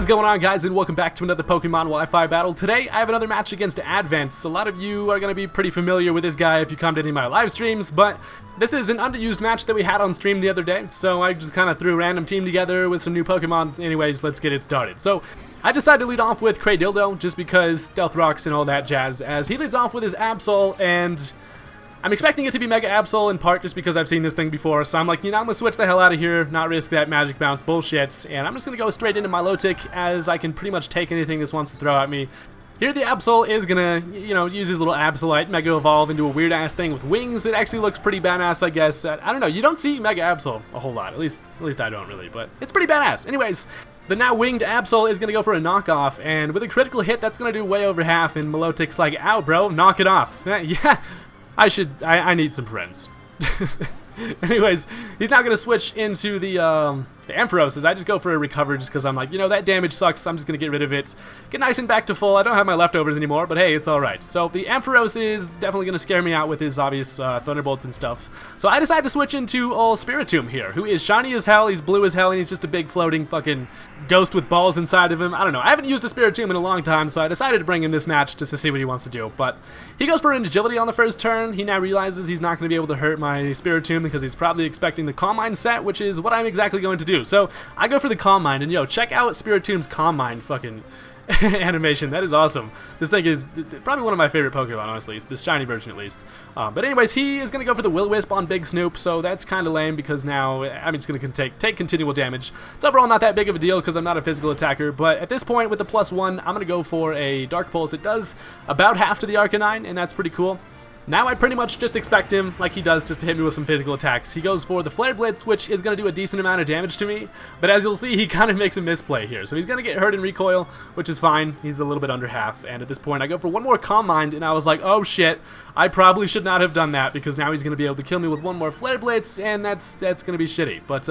is going on, guys, and welcome back to another Pokemon Wi-Fi battle. Today I have another match against Advance. A lot of you are going to be pretty familiar with this guy if you come to any of my live streams, but this is an underused match that we had on stream the other day, so I just kind of threw a random team together with some new Pokemon. Anyways, let's get it started. So I decided to lead off with Kraydildo just because Stealth Rocks and all that jazz, as he leads off with his Absol, and I'm expecting it to be Mega Absol in part just because I've seen this thing before, so I'm like, you know, I'm going to switch the hell out of here, not risk that Magic Bounce bullshit, and I'm just going to go straight into my Milotic as I can pretty much take anything this wants to throw at me. Here the Absol is going to, you know, use his little Absolite, Mega Evolve into a weird-ass thing with wings. It actually looks pretty badass, I guess. I don't know, you don't see Mega Absol a whole lot, at least I don't really, but it's pretty badass. Anyways, the now winged Absol is going to go for a knockoff, and with a critical hit, that's going to do way over half, and Milotic's like, ow, bro, knock it off. Yeah. I need some friends. Anyways, he's now going to switch into the Ampharoses. I just go for a recover just because I'm like, you know, that damage sucks, I'm just going to get rid of it. Get nice and back to full. I don't have my leftovers anymore, but hey, it's alright. So the Ampharos is definitely going to scare me out with his obvious Thunderbolts and stuff. So I decided to switch into old Spiritomb here, who is shiny as hell, he's blue as hell, and he's just a big floating fucking ghost with balls inside of him. I don't know, I haven't used a Spiritomb in a long time, so I decided to bring him this match just to see what he wants to do. But he goes for an Agility on the first turn. He now realizes he's not going to be able to hurt my Spiritomb because he's probably expecting the Calm Mind set, which is what I'm exactly going to do. So I go for the Calm Mind, and yo, check out Spiritomb's Calm Mind fucking animation. That is awesome. This thing is probably one of my favorite Pokemon, honestly, this shiny version at least. But anyways, he is going to go for the Will-O-Wisp on Big Snoop, so that's kind of lame because now I'm just going to take continual damage. It's overall not that big of a deal because I'm not a physical attacker, but at this point with the +1, I'm going to go for a Dark Pulse. It does about half to the Arcanine, and that's pretty cool. Now I pretty much just expect him, like he does, just to hit me with some physical attacks. He goes for the Flare Blitz, which is going to do a decent amount of damage to me, but as you'll see, he kind of makes a misplay here. So he's going to get hurt in recoil, which is fine. He's a little bit under half, and at this point I go for one more Calm Mind, and I was like, oh shit, I probably should not have done that, because now he's going to be able to kill me with one more Flare Blitz, and that's going to be shitty. But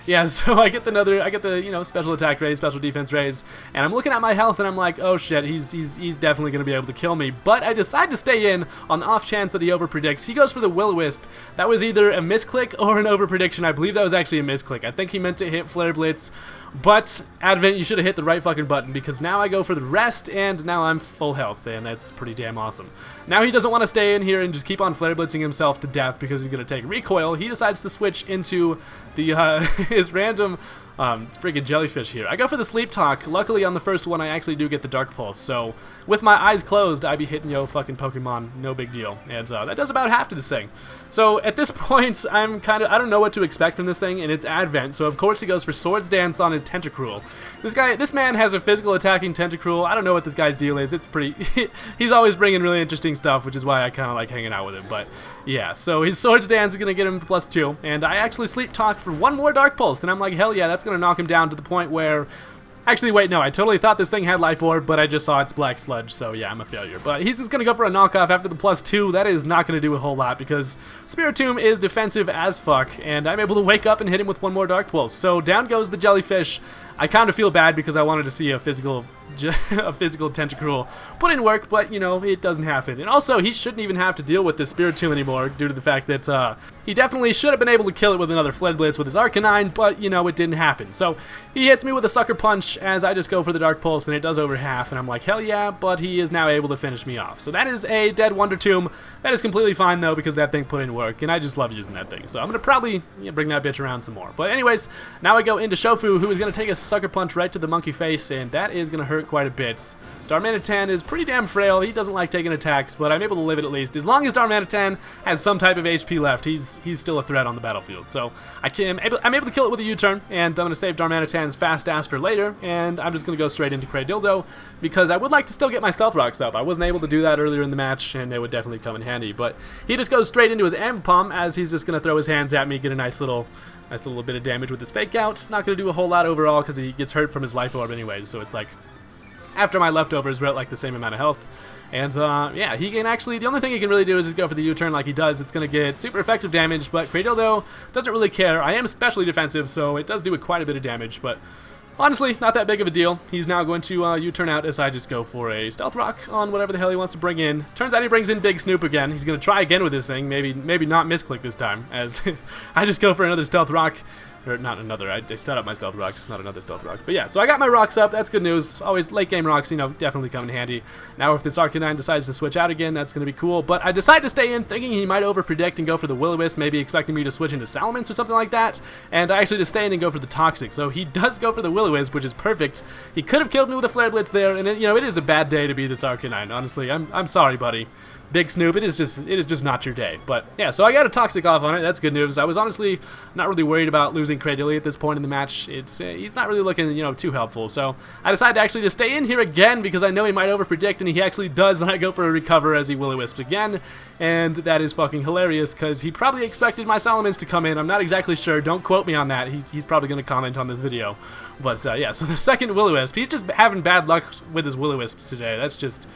yeah, so I get the you know, special attack raise, special defense raise, and I'm looking at my health, and I'm like, oh shit, he's definitely going to be able to kill me. But I decide to stay in on the off chance that he overpredicts. He goes for the Will-O-Wisp. That was either a misclick or an overprediction. I believe that was actually a misclick. I think he meant to hit Flare Blitz, but Advent, you should have hit the right fucking button, because now I go for the rest, and now I'm full health, and that's pretty damn awesome. Now he doesn't want to stay in here and just keep on Flare Blitzing himself to death because he's going to take recoil. He decides to switch into the his random freaking jellyfish here. I go for the Sleep Talk. Luckily on the first one I actually do get the Dark Pulse, so with my eyes closed I be hitting yo fucking Pokemon, no big deal. And that does about half to this thing. So at this point I don't know what to expect from this thing, and it's Advent, so of course he goes for Swords Dance on his Tentacruel. This man has a physical attacking Tentacruel. I don't know what this guy's deal is. It's pretty he's always bringing really interesting stuff, which is why I kind of like hanging out with him. But yeah, so his Swords Dance is going to get him to +2, and I actually Sleep Talk for one more Dark Pulse, and I'm like, hell yeah, that's going to knock him down to the point where... Actually, wait, no, I totally thought this thing had Life Orb, but I just saw its Black Sludge, so yeah, I'm a failure. But he's just going to go for a knockoff after the +2. That is not going to do a whole lot, because Spiritomb is defensive as fuck, and I'm able to wake up and hit him with one more Dark Pulse. So down goes the Jellyfish. I kind of feel bad because I wanted to see a physical Tentacruel put in work, but you know, it doesn't happen. And also, he shouldn't even have to deal with this Spiritomb anymore due to the fact that he definitely should have been able to kill it with another Flare Blitz with his Arcanine, but you know, it didn't happen. So he hits me with a Sucker Punch as I just go for the Dark Pulse, and it does over half, and I'm like, hell yeah, but he is now able to finish me off. So that is a dead Wonder Tomb. That is completely fine though, because that thing put in work, and I just love using that thing. So I'm going to probably bring that bitch around some more. But anyways, now I go into Shofu, who is going to take a Sucker Punch right to the monkey face, and that is going to hurt quite a bit. Darmanitan is pretty damn frail. He doesn't like taking attacks, but I'm able to live it at least. As long as Darmanitan has some type of HP left, he's still a threat on the battlefield. So I'm able to kill it with a U-turn, and I'm going to save Darmanitan's fast ass for later, and I'm just going to go straight into Kraydildo, because I would like to still get my Stealth Rocks up. I wasn't able to do that earlier in the match, and they would definitely come in handy, but he just goes straight into his Ambipom as he's just going to throw his hands at me, get a nice little bit of damage with his Fake Out. Not going to do a whole lot overall because he gets hurt from his Life Orb anyways, so it's like after my leftovers we're at like the same amount of health. And yeah, he can actually, the only thing he can really do is just go for the U-turn like he does. It's going to get super effective damage, but Kraydildo doesn't really care. I am especially defensive, so it does do quite a bit of damage, but honestly, not that big of a deal. He's now going to U-turn out as I just go for a Stealth Rock on whatever the hell he wants to bring in. Turns out he brings in Big Snoop again. He's going to try again with this thing, maybe not misclick this time, as I just go for another Stealth Rock. Or not another, I set up my stealth rocks, not another stealth rock. But yeah, so I got my rocks up, that's good news. Always late game rocks, you know, definitely come in handy. Now if this Arcanine decides to switch out again, that's going to be cool. But I decided to stay in thinking he might overpredict and go for the Will-O-Wisp, maybe expecting me to switch into Salamence or something like that. And I actually just stay in and go for the Toxic. So he does go for the Will-O-Wisp, which is perfect. He could have killed me with a Flare Blitz there, and you know, it is a bad day to be this Arcanine, honestly. I'm sorry, buddy. Big Snoop, it is just not your day. But yeah, so I got a Toxic off on it. That's good news. I was honestly not really worried about losing Cradily at this point in the match. He's not really looking, you know, too helpful. So I decided to actually just stay in here again because I know he might overpredict, and he actually does. And I go for a recover as he Will-O-Wisps again, and that is fucking hilarious because he probably expected my Salamence to come in. I'm not exactly sure. Don't quote me on that. He's probably going to comment on this video. But yeah, so the second Will-O-Wisp, he's just having bad luck with his Will-O-Wisps today. That's just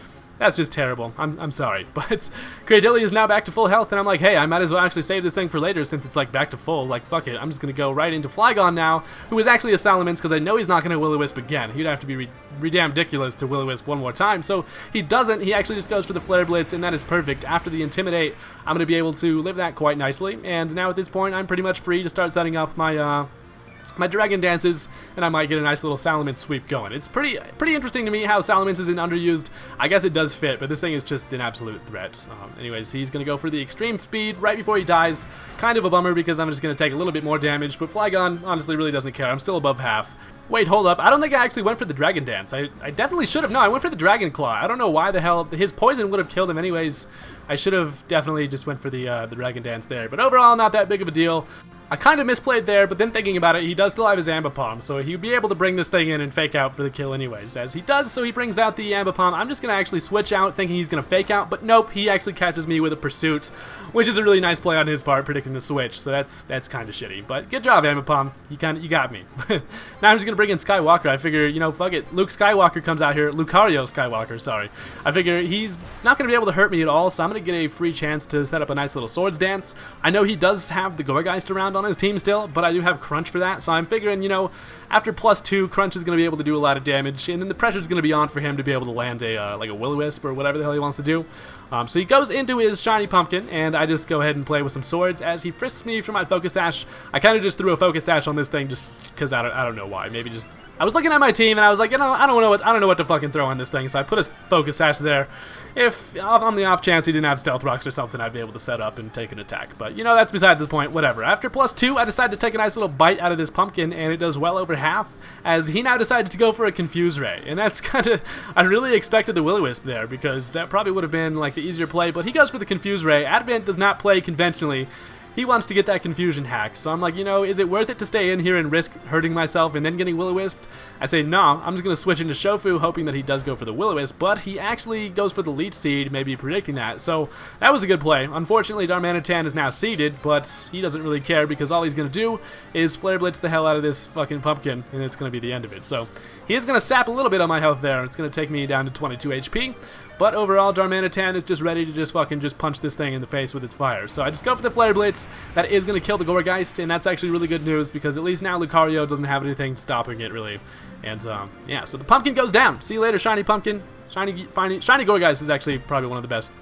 terrible. I'm sorry. But Cradily is now back to full health, and I'm like, hey, I might as well actually save this thing for later since it's like back to full. Like, fuck it. I'm just going to go right into Flygon now, who is actually a Salamence because I know he's not going to Will-O-Wisp again. He'd have to be damn ridiculous to Will-O-Wisp one more time. So he doesn't. He actually just goes for the Flare Blitz, and that is perfect. After the Intimidate, I'm going to be able to live that quite nicely. And now at this point, I'm pretty much free to start setting up my Dragon Dances, and I might get a nice little Salamence sweep going. It's pretty interesting to me how Salamence isn't underused. I guess it does fit, but this thing is just an absolute threat. Anyways, he's going to go for the extreme speed right before he dies. Kind of a bummer because I'm just going to take a little bit more damage, but Flygon honestly really doesn't care. I'm still above half. Wait, hold up. I don't think I actually went for the Dragon Dance. I definitely should have. No, I went for the Dragon Claw. I don't know why the hell. His poison would have killed him anyways. I should have definitely just went for the Dragon Dance there. But overall, not that big of a deal. I kind of misplayed there, but then thinking about it, he does still have his Ambipom, so he'd be able to bring this thing in and fake out for the kill anyways. As he does, so he brings out the Ambipom. I'm just going to actually switch out thinking he's going to fake out, but nope, he actually catches me with a Pursuit, which is a really nice play on his part, predicting the switch, so that's kind of shitty. But good job, Ambipom. You got me. Now I'm just going to bring in Skywalker. I figure, you know, fuck it. Luke Skywalker comes out here. Lucario Skywalker, sorry. I figure he's not going to be able to hurt me at all, so I'm going to get a free chance to set up a nice little Swords Dance. I know he does have the Gourgeist around on his team still, but I do have Crunch for that, so I'm figuring, you know, after +2, Crunch is going to be able to do a lot of damage, and then the pressure's going to be on for him to be able to land like a Will-O-Wisp or whatever the hell he wants to do. So he goes into his Shiny Pumpkin, and I just go ahead and play with some swords as he frisks me for my Focus Sash. I kind of just threw a Focus Sash on this thing just because I don't know why. Maybe just I was looking at my team and I was like, you know, I don't know what to fucking throw on this thing, so I put a Focus Sash there. If on the off chance he didn't have Stealth Rocks or something, I'd be able to set up and take an attack. But you know, that's beside the point. Whatever. After +2, I decided to take a nice little bite out of this pumpkin, and it does well over half. As he now decides to go for a Confuse Ray, and that's kind of, I really expected the Will-O-Wisp there because that probably would have been like the easier play. But he goes for the Confuse Ray. Advent does not play conventionally. He wants to get that confusion hack, so I'm like, you know, is it worth it to stay in here and risk hurting myself and then getting Will-O-Wisped? I say no, I'm just going to switch into Shofu, hoping that he does go for the Will-O-Wisp, but he actually goes for the Leech Seed, maybe predicting that, so that was a good play. Unfortunately, Darmanitan is now seeded, but he doesn't really care because all he's going to do is Flare Blitz the hell out of this fucking pumpkin, and it's going to be the end of it. So he is going to sap a little bit on my health there. It's going to take me down to 22 HP. But overall, Darmanitan is just ready to just punch this thing in the face with its fire. So I just go for the Flare Blitz. That is going to kill the Gourgeist, and that's actually really good news because at least now Lucario doesn't have anything stopping it, really. And yeah, so the pumpkin goes down. See you later, Shiny Pumpkin. Shiny Gourgeist is actually probably one of the best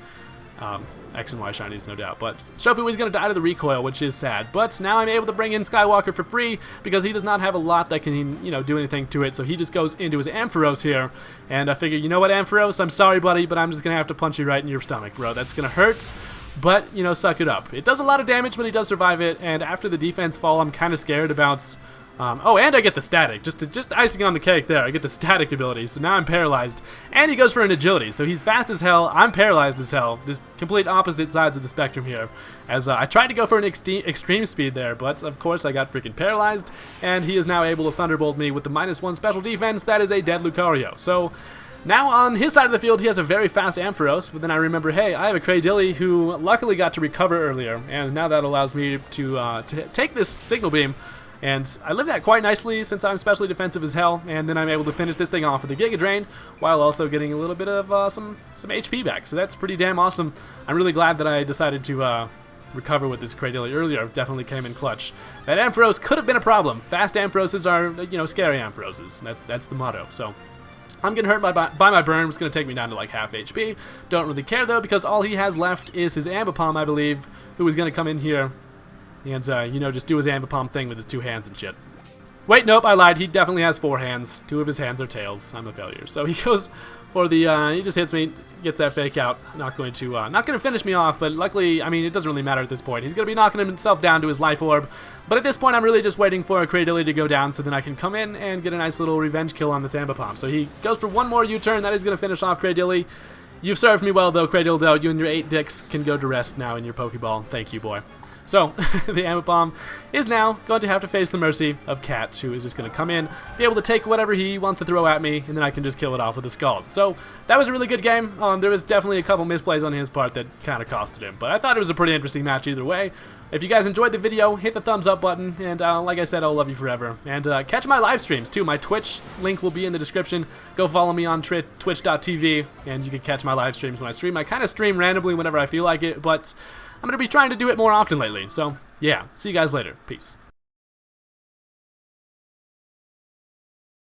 X and Y shinies, no doubt. But Shofu is going to die to the recoil, which is sad. But now I'm able to bring in Skywalker for free because he does not have a lot that can, you know, do anything to it. So he just goes into his Ampharos here. And I figure, you know what, Ampharos, I'm sorry, buddy, but I'm just going to have to punch you right in your stomach, bro. That's going to hurt. But, you know, suck it up. It does a lot of damage, but he does survive it. And after the defense fall, I'm kind of scared about... oh, and I get the static. Just icing on the cake there. I get the static ability, so now I'm paralyzed. And he goes for an agility, so he's fast as hell. I'm paralyzed as hell. Just complete opposite sides of the spectrum here. As I tried to go for an extreme speed there, but of course I got freaking paralyzed. And he is now able to Thunderbolt me with the -1 special defense. That is a dead Lucario. So... now on his side of the field, he has a very fast Ampharos, but then I remember, hey, I have a Cradily who luckily got to recover earlier, and now that allows me to take this Signal Beam. And I live that quite nicely since I'm specially defensive as hell, and then I'm able to finish this thing off with a Giga Drain while also getting a little bit of some HP back. So that's pretty damn awesome. I'm really glad that I decided to recover with this Cradily earlier. Definitely came in clutch. That Ampharos could have been a problem. Fast Ampharoses are, you know, scary Ampharoses. That's the motto. So I'm getting hurt by my burn. It's going to take me down to like half HP. Don't really care though because all he has left is his Ambipom, I believe, who is going to come in here and, you know, just do his Ambipom thing with his 2 hands and shit. Wait, nope, I lied. He definitely has 4 hands. 2 of his hands are tails. I'm a failure. So he goes for the, he just hits me, gets that fake out. Not going to finish me off, but luckily, I mean, it doesn't really matter at this point. He's going to be knocking himself down to his life orb. But at this point, I'm really just waiting for a Cradilly to go down so then I can come in and get a nice little revenge kill on this Ambipom. So he goes for one more U-turn. That is going to finish off Cradilly. You've served me well, though, Cradildo. You and your 8 dicks can go to rest now in your Pokeball. Thank you, boy. So, the Ambipom is now going to have to face the mercy of Cat, who is just going to come in, be able to take whatever he wants to throw at me, and then I can just kill it off with a Scald. So, that was a really good game. There was definitely a couple misplays on his part that kind of costed him, but I thought it was a pretty interesting match either way. If you guys enjoyed the video, hit the thumbs up button, and like I said, I'll love you forever. And catch my live streams, too. My Twitch link will be in the description. Go follow me on twitch.tv, and you can catch my live streams when I stream. I kind of stream randomly whenever I feel like it, but I'm going to be trying to do it more often lately. So, yeah. See you guys later. Peace.